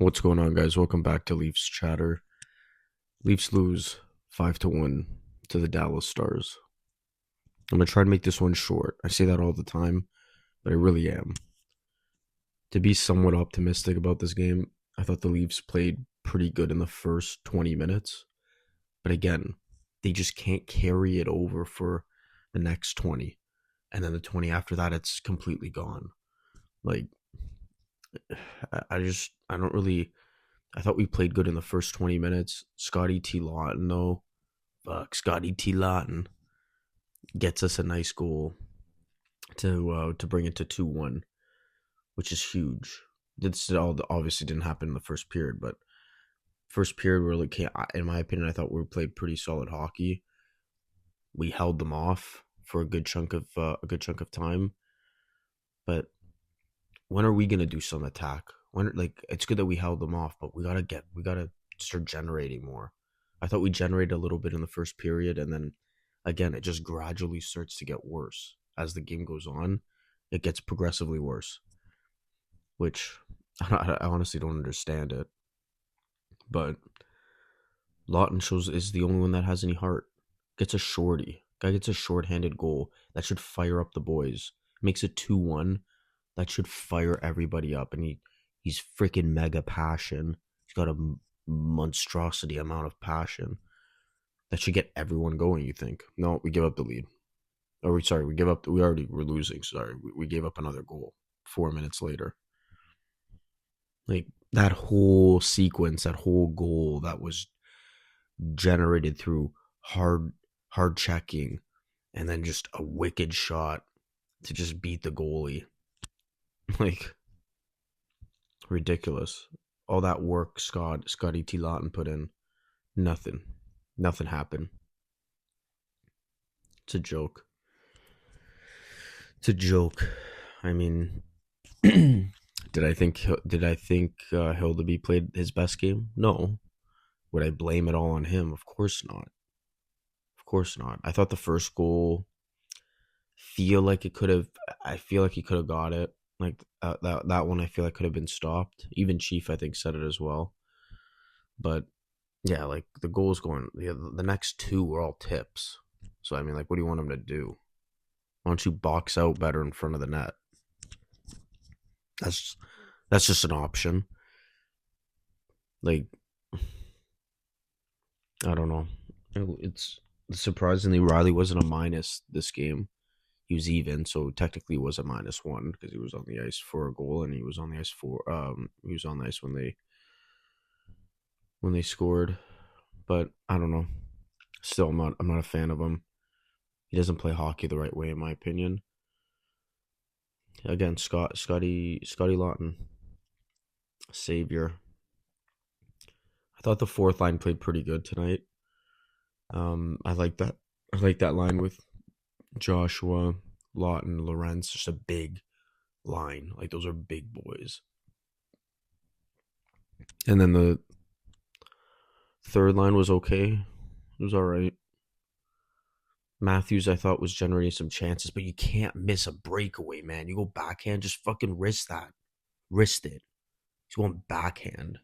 What's going on, guys? Welcome back to Leafs Chatter. Leafs lose 5-1 to the Dallas Stars. I'm gonna try to make this one short. I say that all the time, but I really am. To be somewhat optimistic about this game, I thought the Leafs played pretty good in the first 20 minutes, but again, they just can't carry it over for the next 20, and then the 20 after that, it's completely gone. Like, I don't really. I thought we played good in the first 20 minutes. Scotty T. Lawton, though. Fuck, Scotty T. Lawton gets us a nice goal to bring it to 2-1, which is huge. This all obviously didn't happen in the first period, but first period really came, in my opinion, I thought we played pretty solid hockey. We held them off for a good chunk of time, but when are we gonna do some attack? When, like, it's good that we held them off, but we gotta start generating more. I thought we generated a little bit in the first period, and then again, it just gradually starts to get worse as the game goes on. It gets progressively worse, which I honestly don't understand it. But Lawton shows is the only one that has any heart. Gets a shorty. Guy gets a short-handed goal that should fire up the boys. Makes it 2-1. That should fire everybody up, and he's freaking mega passion. He's got a monstrosity amount of passion that should get everyone going. You think? No, we give up the lead. Or we give up. We already were losing. Sorry, we gave up another goal 4 minutes later. Like, that whole sequence, that whole goal that was generated through hard checking, and then just a wicked shot to just beat the goalie. Like, ridiculous. All that work Scotty T. Lawton put in, nothing. Nothing happened. It's a joke. It's a joke. I mean, did I think Hildeby played his best game? No. Would I blame it all on him? Of course not. Of course not. I thought the first goal feel like it could have. I feel like he could have got it. Like, that one, I feel like could have been stopped. Even Chief, I think, said it as well. But yeah, like, the goals going. The next two were all tips. So I mean, like, what do you want him to do? Why don't you box out better in front of the net? That's that's just an option. Like, I don't know. It's surprisingly, Riley wasn't a minus this game. He was even, so technically it was a -1 because he was on the ice for a goal, and he was on the ice when they scored. But I don't know. Still, I'm not a fan of him. He doesn't play hockey the right way, in my opinion. Again, Scotty Lawton, savior. I thought the fourth line played pretty good tonight. I like that. I like that line with Joshua, Lawton, Lorenz. Just a big line. Like, those are big boys. And then the third line was okay. It was all right. Matthews, I thought, was generating some chances, but you can't miss a breakaway, man. You go backhand, just fucking wrist that. Wrist it. He's going backhand.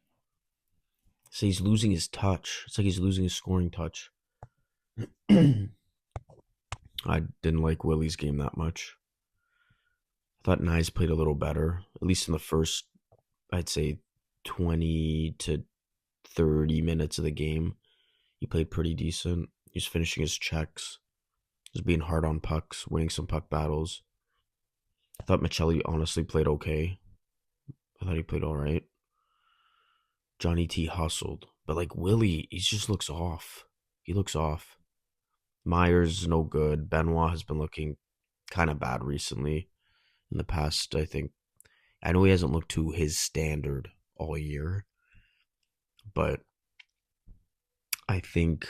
So he's losing his touch. It's like he's losing his scoring touch. I didn't like Willie's game that much. I thought Nyes played a little better, at least in the first, I'd say, 20 to 30 minutes of the game. He played pretty decent. He was finishing his checks. Just being hard on pucks, winning some puck battles. I thought Michelli honestly played okay. I thought he played all right. Johnny T hustled. But, like, Willie, he just looks off. He looks off. Myers is no good. Benoit has been looking kind of bad recently. In the past, I think. I know he hasn't looked to his standard all year. But I think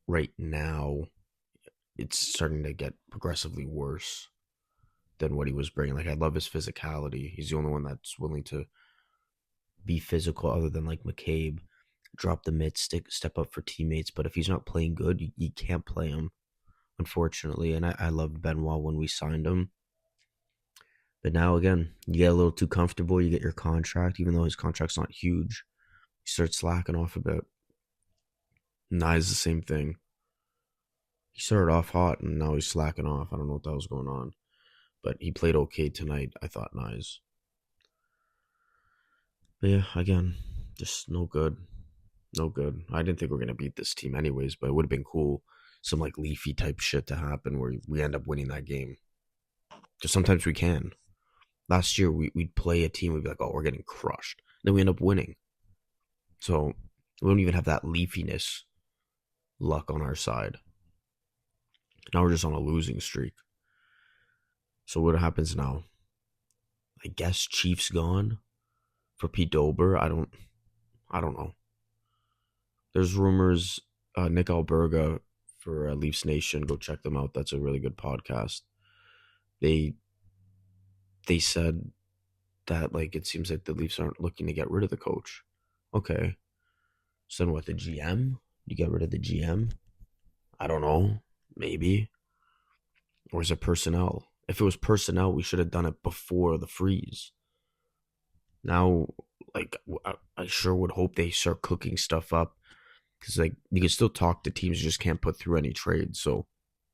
right now it's starting to get progressively worse than what he was bringing. Like, I love his physicality. He's the only one that's willing to be physical, other than, like, McCabe. Drop the mid, step up for teammates. But if he's not playing good, you can't play him, unfortunately. And I loved Benoit when we signed him. But now again, you get a little too comfortable. You get your contract, even though his contract's not huge. You start slacking off a bit. Nye's the same thing. He started off hot and now he's slacking off. I don't know what the hell's going on. But he played okay tonight, I thought, Nyes. But yeah, again, just no good. No good. I didn't think we were going to beat this team anyways, but it would have been cool. Some like Leafy type shit to happen where we end up winning that game. Because sometimes we can. Last year, we'd play a team, we'd be like, oh, we're getting crushed. Then we end up winning. So we don't even have that leafiness luck on our side. Now we're just on a losing streak. So what happens now? I guess Chiefs gone for Pete Dober. I don't know. There's rumors. Nick Alberga for Leafs Nation. Go check them out. That's a really good podcast. They said that like it seems like the Leafs aren't looking to get rid of the coach. Okay. So then what, the GM? You get rid of the GM? I don't know. Maybe. Or is it personnel? If it was personnel, we should have done it before the freeze. Now, like, I sure would hope they start cooking stuff up. Because, like, you can still talk to teams, you just can't put through any trades. So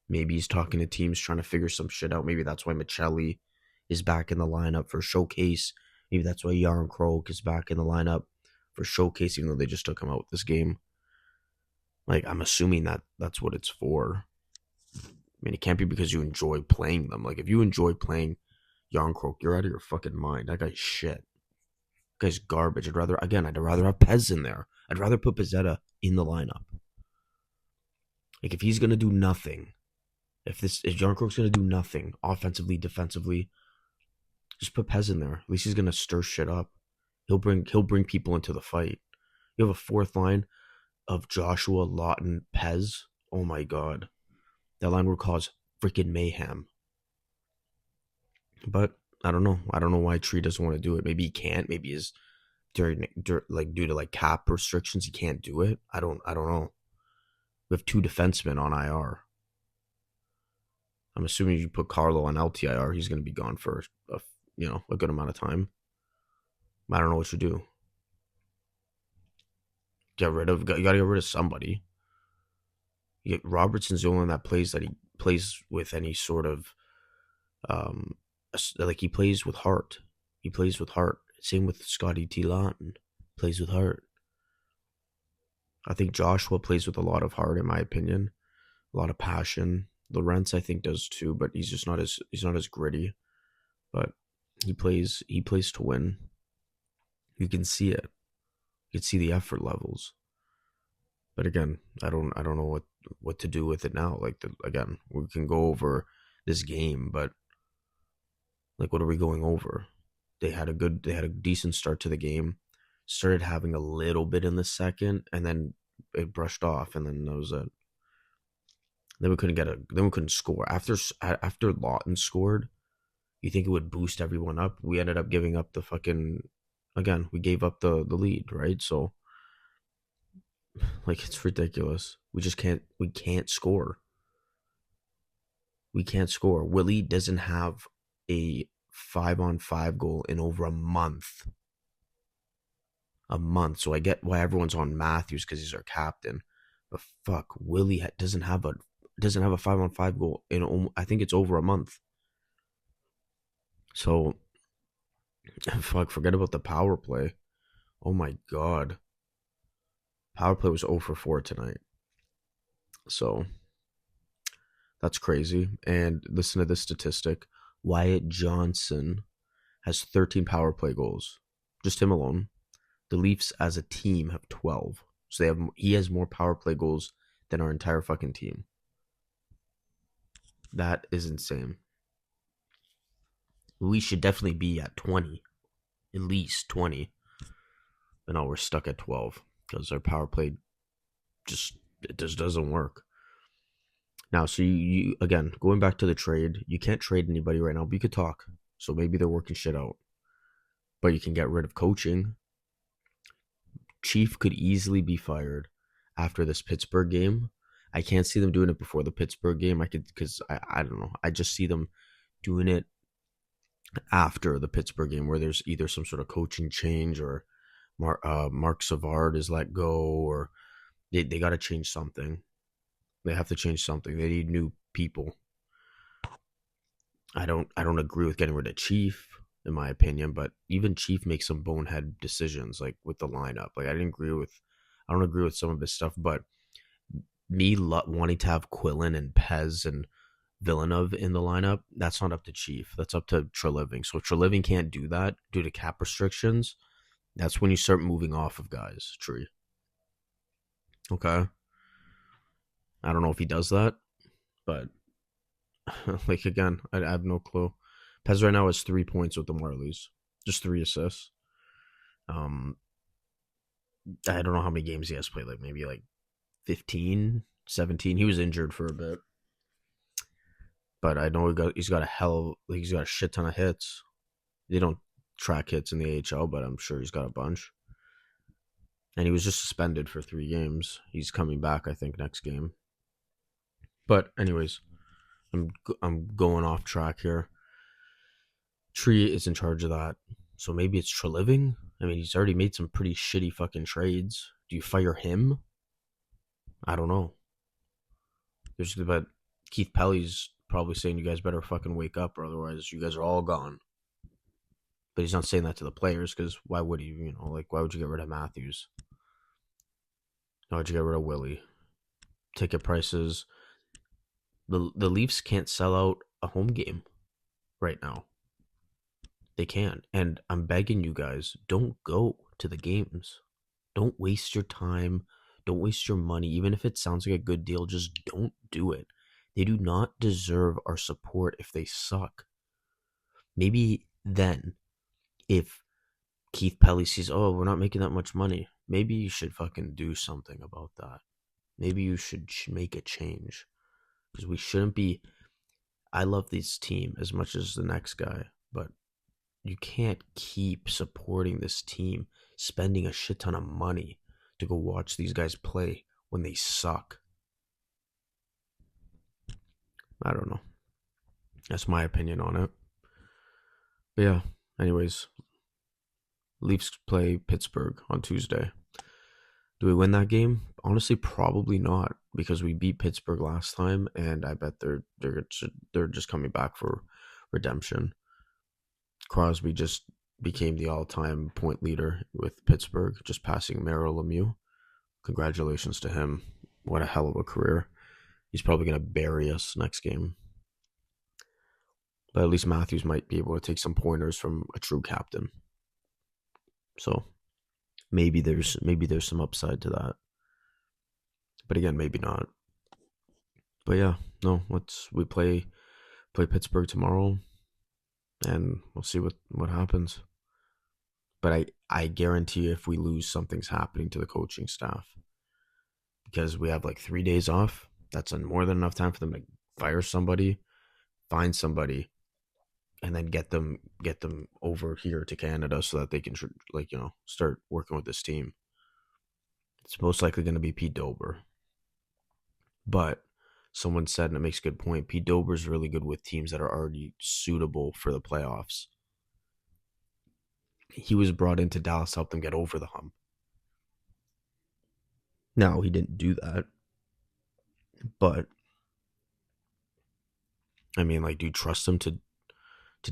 maybe he's talking to teams trying to figure some shit out. Maybe that's why Michelli is back in the lineup for Showcase. Maybe that's why Yarncroke is back in the lineup for Showcase, even though they just took him out this game. Like, I'm assuming that that's what it's for. I mean, it can't be because you enjoy playing them. Like, if you enjoy playing Yarncroke, you're out of your fucking mind. That guy's shit. That guy's garbage. I'd rather have Pez in there. I'd rather put Pezzetta in the lineup. Like, if he's going to do nothing, if Yarncroke's going to do nothing, offensively, defensively, just put Pez in there. At least he's going to stir shit up. He'll bring people into the fight. You have a fourth line of Joshua, Lawton, Pez. Oh my god. That line would cause freaking mayhem. But I don't know. I don't know why Tree doesn't want to do it. Maybe he can't. Maybe he's due to like cap restrictions, he can't do it. I don't know. We have 2 defensemen on IR. I'm assuming you put Carlo on LTIR, he's going to be gone for a good amount of time. I don't know what you do. You got to get rid of somebody. Robertson's the only one that plays with any sort of like he plays with heart. He plays with heart. Same with Scotty T. Lawton. Plays with heart. I think Joshua plays with a lot of heart, in my opinion. A lot of passion. Lorentz, I think, does too, but he's not as gritty. But he plays to win. You can see it. You can see the effort levels. But again, I don't know what to do with it now. Like again, we can go over this game, but like, what are we going over? They had a decent start to the game. Started having a little bit in the second, and then it brushed off, and then that was it. Then we couldn't score after Lawton scored. You think it would boost everyone up? We ended up giving up the fucking. Again, we gave up the lead, right? So, like, it's ridiculous. We can't score. We can't score. Willie doesn't have a 5-on-5 goal in over a month. So I get why everyone's on Matthews because he's our captain. But fuck, Willie doesn't have a 5-on-5 goal in, I think it's over a month. So, fuck, forget about the power play. Oh my god. Power play was 0 for 4 tonight. So, that's crazy. And listen to this statistic. Wyatt Johnson has 13 power play goals. Just him alone. The Leafs as a team have 12. So he has more power play goals than our entire fucking team. That is insane. We should definitely be at 20. At least 20. But no, we're stuck at 12. Because our power play just doesn't work. Now, so you again, going back to the trade, you can't trade anybody right now, but you could talk. So maybe they're working shit out. But you can get rid of coaching. Chief could easily be fired after this Pittsburgh game. I can't see them doing it before the Pittsburgh game. I don't know. I just see them doing it after the Pittsburgh game where there's either some sort of coaching change or Mark Savard is let go, or they got to change something. They have to change something. They need new people. I don't agree with getting rid of Chief in my opinion, but even Chief makes some bonehead decisions like with the lineup. Like I don't agree with some of his stuff, but wanting to have Quillen and Pez and Villeneuve in the lineup, that's not up to Chief. That's up to Treliving. So if Treliving can't do that due to cap restrictions, that's when you start moving off of guys. Tree. Okay. I don't know if he does that, but like again, I have no clue. Pez right now has 3 points with the Marlies, just 3 assists. Um, I don't know how many games he has played. Like maybe like 15, 17. He was injured for a bit, but I know he's got he's got a shit ton of hits. They don't track hits in the AHL, but I'm sure he's got a bunch. And he was just suspended for 3 games. He's coming back, I think, next game. But anyways, I'm going off track here. Tree is in charge of that, so maybe it's Treliving. I mean, he's already made some pretty shitty fucking trades. Do you fire him? I don't know. But Keith Pelly's probably saying you guys better fucking wake up, or otherwise you guys are all gone. But he's not saying that to the players because why would he? Why would you get rid of Matthews? Why would you get rid of Willie? Ticket prices. The Leafs can't sell out a home game right now. They can't. And I'm begging you guys, don't go to the games. Don't waste your time. Don't waste your money. Even if it sounds like a good deal, just don't do it. They do not deserve our support if they suck. Maybe then, if Keith Pelly sees, oh, we're not making that much money, maybe you should fucking do something about that. Maybe you should make a change. Because we shouldn't be. I love this team as much as the next guy, but you can't keep supporting this team, spending a shit ton of money to go watch these guys play when they suck. I don't know. That's my opinion on it. But yeah, anyways, Leafs play Pittsburgh on Tuesday. Do we win that game? Honestly, probably not, because we beat Pittsburgh last time, and I bet they're just coming back for redemption. Crosby just became the all-time point leader with Pittsburgh, just passing Mario Lemieux. Congratulations to him. What a hell of a career. He's probably going to bury us next game. But at least Matthews might be able to take some pointers from a true captain. So maybe there's some upside to that. But again, maybe not. But yeah, no, we play Pittsburgh tomorrow, and we'll see what happens. But I guarantee if we lose, something's happening to the coaching staff, because we have like 3 days off. That's more than enough time for them to fire somebody, find somebody, and then get them over here to Canada so that they can start working with this team. It's most likely going to be Pete Dober. But someone said, and it makes a good point, Pete Dober's really good with teams that are already suitable for the playoffs. He was brought into Dallas to help them get over the hump. Now, he didn't do that. But, I mean, do you trust him to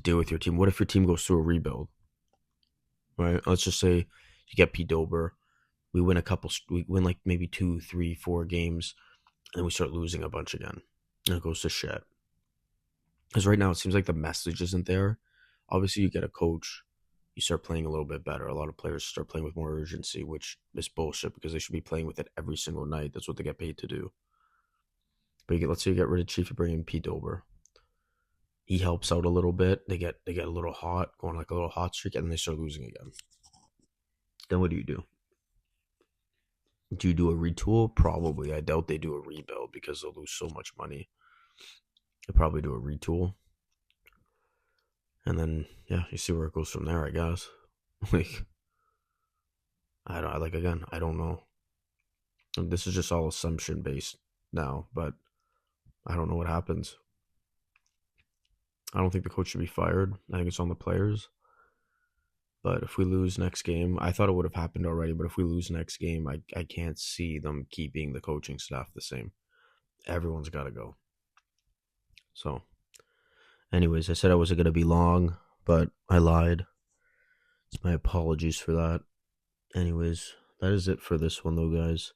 deal with your team? What if your team goes through a rebuild? Right? Let's just say you get Pete Dober. We win maybe 2, 3, 4 games, and we start losing a bunch again. And it goes to shit. Because right now it seems like the message isn't there. Obviously, you get a coach, you start playing a little bit better. A lot of players start playing with more urgency, which is bullshit because they should be playing with it every single night. That's what they get paid to do. But let's say you get rid of Chief, you bring in Pete Dober. He helps out a little bit. They get a little hot, going like a little hot streak, and then they start losing again. Then what do? Do you do a retool? Probably. I doubt they do a rebuild because they'll lose so much money. They'll probably do a retool. And then, yeah, you see where it goes from there, I guess. I don't know. This is just all assumption based now, but I don't know what happens. I don't think the coach should be fired. I think it's on the players. But if we lose next game, I thought it would have happened already, but if we lose next game, I can't see them keeping the coaching staff the same. Everyone's got to go. So, anyways, I said I wasn't going to be long, but I lied. It's my apologies for that. Anyways, that is it for this one, though, guys.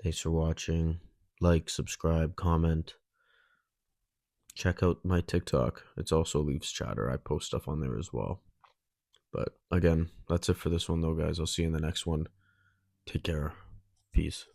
Thanks for watching. Like, subscribe, comment. Check out my TikTok. It's also Leafs Chatter. I post stuff on there as well. But again, that's it for this one, though, guys. I'll see you in the next one. Take care. Peace.